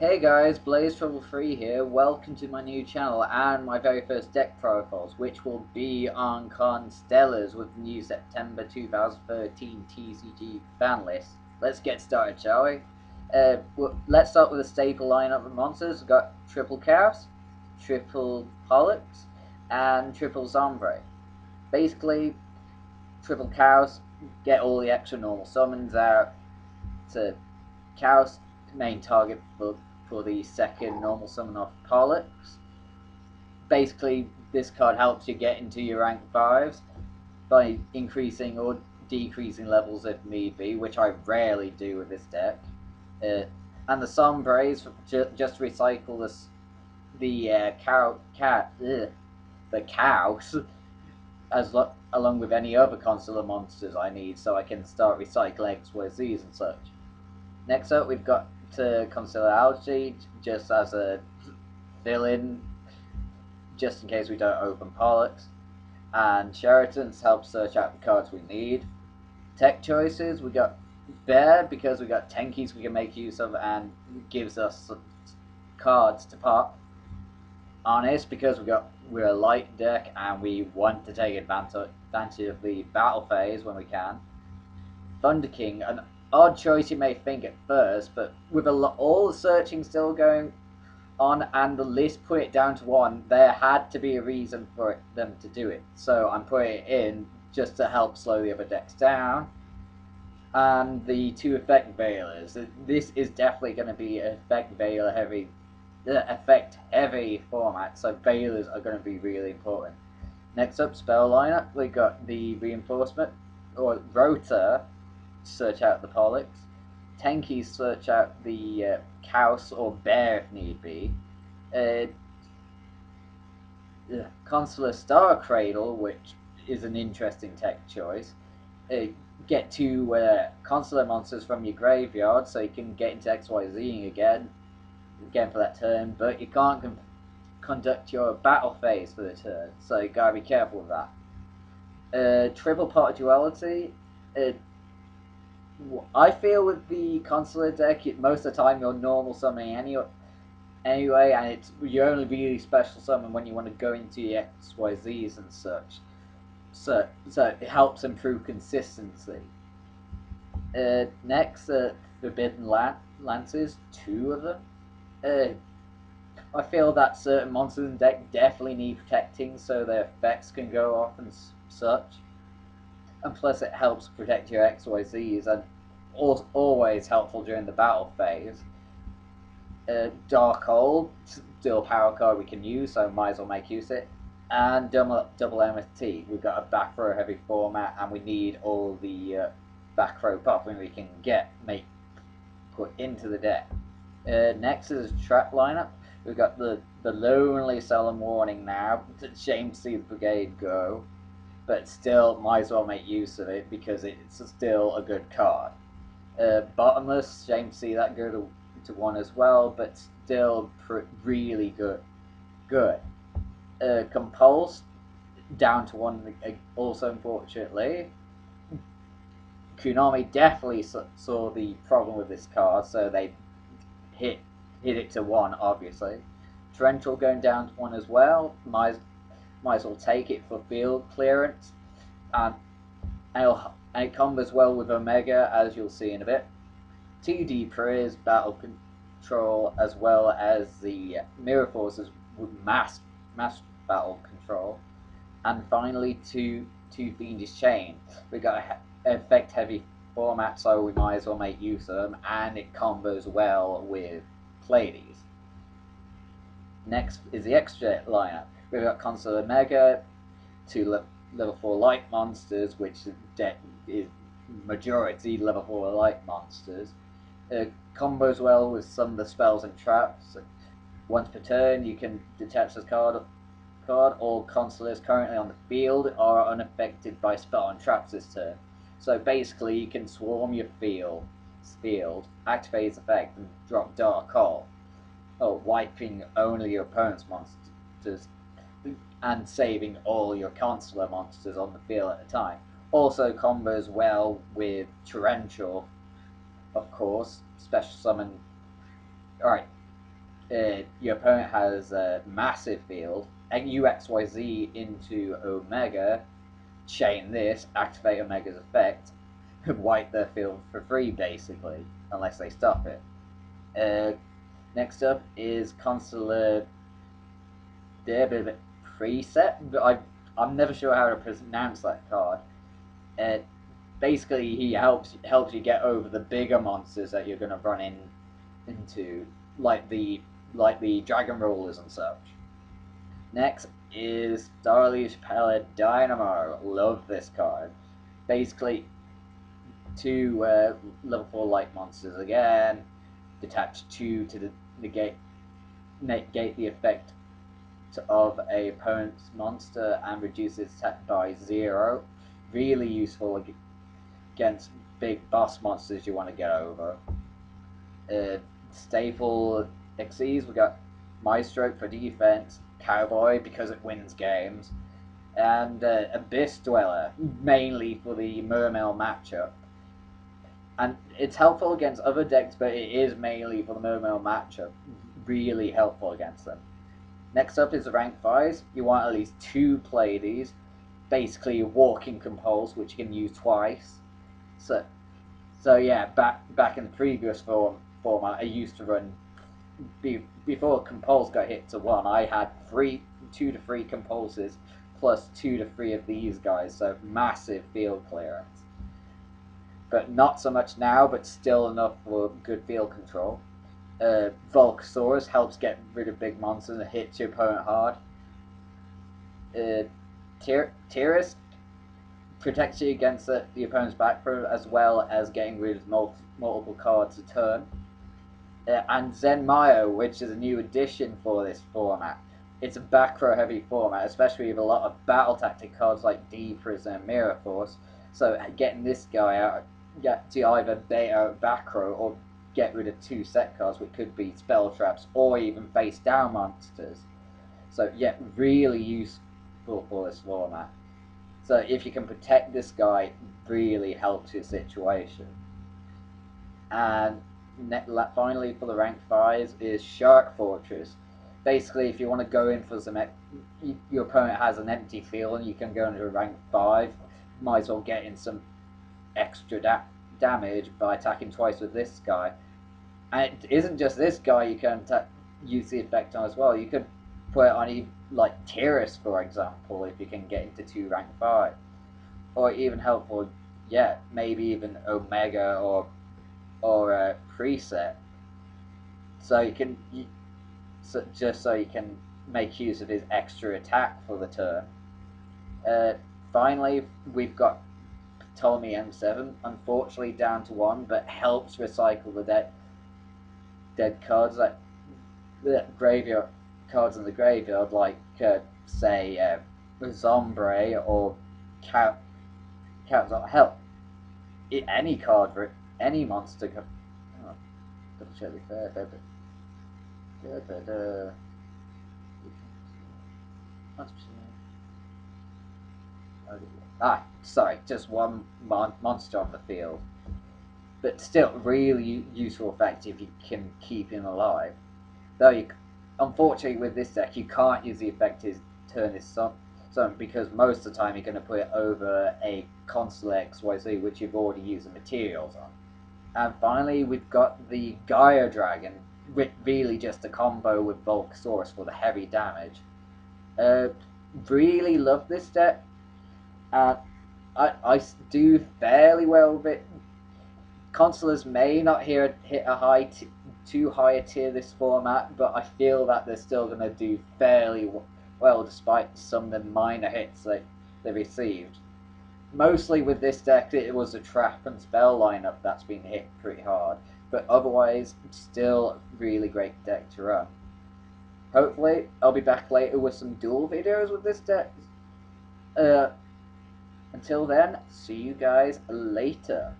Hey guys, Blaze Trouble Free here. Welcome to my new channel and my very first deck profiles, which will be on Constellars with the new September 2013 TCG ban list. Let's get started, shall we? Let's start with a staple lineup of monsters. We've got triple Chaos, triple Pollux, and triple Zombre. Basically, triple Chaos, get all the extra normal summons out to Chaos, main target for the second normal summon off Pollux. Basically, this card helps you get into your rank 5s by increasing or decreasing levels if need be, which I rarely do with this deck. And the Sombres just recycle the cows along with any other Constellar monsters I need, so I can start recycling XYZs and such. Next up, we've got Constellar Algae, just as a fill-in, just in case we don't open Pollux. And Sheraton's help search out the cards we need. Tech choices, we got Bear, because we got Tenkies we can make use of and gives us cards to pop. Honest, because we're a light deck and we want to take advantage of the battle phase when we can. Thunder King, an odd choice you may think at first, but with all the searching still going on and the list put it down to 1, there had to be a reason for them to do it. So I'm putting it in just to help slow the other decks down. And the 2 effect veilers. This is definitely going to be an effect heavy format, so veilers are going to be really important. Next up, spell lineup. We got the reinforcement or rotor. Search out the Pollux. Tenkies search out the Chaos or Bear if need be. Constellar Star Cradle, which is an interesting tech choice. Get 2 Constellar monsters from your graveyard, so you can get into XYZing again for that turn, but you can't conduct your battle phase for the turn, so you gotta be careful with that. Triple Pot Duality. I feel with the Constellar deck, most of the time you're normal summoning anyway, and you only really special summon when you want to go into your XYZs and such. So it helps improve consistency. Next, Forbidden Lances, 2 of them. I feel that certain monsters in the deck definitely need protecting so their effects can go off and such. And plus it helps protect your XYZs and always helpful during the battle phase. Dark Hole, still a power card we can use, so might as well make use of it. And double MST, we've got a back row heavy format and we need all the back row popping we can put into the deck. Next is a trap lineup. We've got the Lonely Solemn Warning now. It's a shame to see the Brigade go, but still might as well make use of it because it's still a good card. Bottomless, shame to see that go to 1 as well, but still really good. Compulse, down to 1 also, unfortunately. Konami definitely saw the problem with this card, so they hit it to 1, obviously. Torrential going down to 1 as well. Might as well take it for field clearance, and it combos well with Omega, as you'll see in a bit. 2D Praise battle control, as well as the Mirror Forces with mass battle control, and finally 2 Fiendish Chain. We got an effect heavy format, so we might as well make use of them, and it combos well with Pleiades. Next is the extra lineup. We've got Constellar Mega, 2 level 4 light monsters, which is majority level 4 light monsters. Combos well with some of the spells and traps. Once per turn, you can detach this card. All Constellars currently on the field are unaffected by spell and traps this turn. So basically, you can swarm your field, activate its effect, and drop Dark Hole, wiping only your opponent's monsters and saving all your Constellar monsters on the field at a time. Also combos well with Torrential, of course, special summon. Alright, your opponent has a massive field, and UXYZ into Omega, chain this, activate Omega's effect, and wipe their field for free basically, unless they stop it. Next up is Constellar preset, but I'm never sure how to pronounce that card. Basically, he helps you get over the bigger monsters that you're going to run into, like the dragon rollers and such. Next is Starleaf Pellet Dynamo. Love this card. Basically, two level 4 light monsters again. Detach 2 to negate the effect of a opponent's monster and reduce its attack by 0. Really useful against big boss monsters you want to get over. Staple XCs, we got Maestro for defense, Cowboy because it wins games, and Abyss Dweller mainly for the Mermail matchup. And it's helpful against other decks, but it is mainly for the Mermail matchup. Really helpful against them. Next up is the rank 5s. You want at least 2 play these. Basically walking compulse, which you can use twice. So yeah, back in the previous format, I used to run before compulse got hit to 1. I had 2 to 3 compulses plus 2 to 3 of these guys. So massive field clearance. But not so much now, but still enough for good field control. Volcasaurus helps get rid of big monsters and hits your opponent hard. Tyrus protects you against the opponent's back row, as well as getting rid of multiple cards a turn. And Zenmayo, which is a new addition for this format. It's a back row heavy format, especially with a lot of battle tactic cards like D Prison and Mirror Force. So getting this guy out to either beta back row or get rid of 2 set cards, which could be spell traps or even face down monsters. So yeah, really useful for this format. So if you can protect this guy, really helps your situation. And finally for the rank 5s is Shark Fortress. Basically, if you want to go in for some, your opponent has an empty field and you can go into a rank 5, might as well get in some extra damage by attacking twice with this guy. And it isn't just this guy you can use the effect on as well. You could put it on like Tyrus, for example, if you can get into 2 rank 5. Or even helpful, yeah, maybe even Omega or Preset. So you can just so you can make use of his extra attack for the turn. Finally, we've got Ptolemy M7, unfortunately down to 1, but helps recycle the dead cards, like the graveyard cards in the graveyard, like say Zombre or Cat. Hell, any card for any monster. Double check the sorry, just one monster on the field. But still, really useful effect if you can keep him alive. Though, unfortunately, with this deck, you can't use the effect to turn his summon, because most of the time you're going to put it over a Constellar XYZ, which you've already used the materials on. And finally, we've got the Gaia Dragon, really just a combo with Volcasaurus for the heavy damage. Really love this deck. I do fairly well with it. Constellars may not hit a too high a tier this format, but I feel that they're still going to do fairly well despite some of the minor hits they received. Mostly with this deck, it was a trap and spell lineup that's been hit pretty hard, but otherwise, still really great deck to run. Hopefully, I'll be back later with some duel videos with this deck. Until then, see you guys later.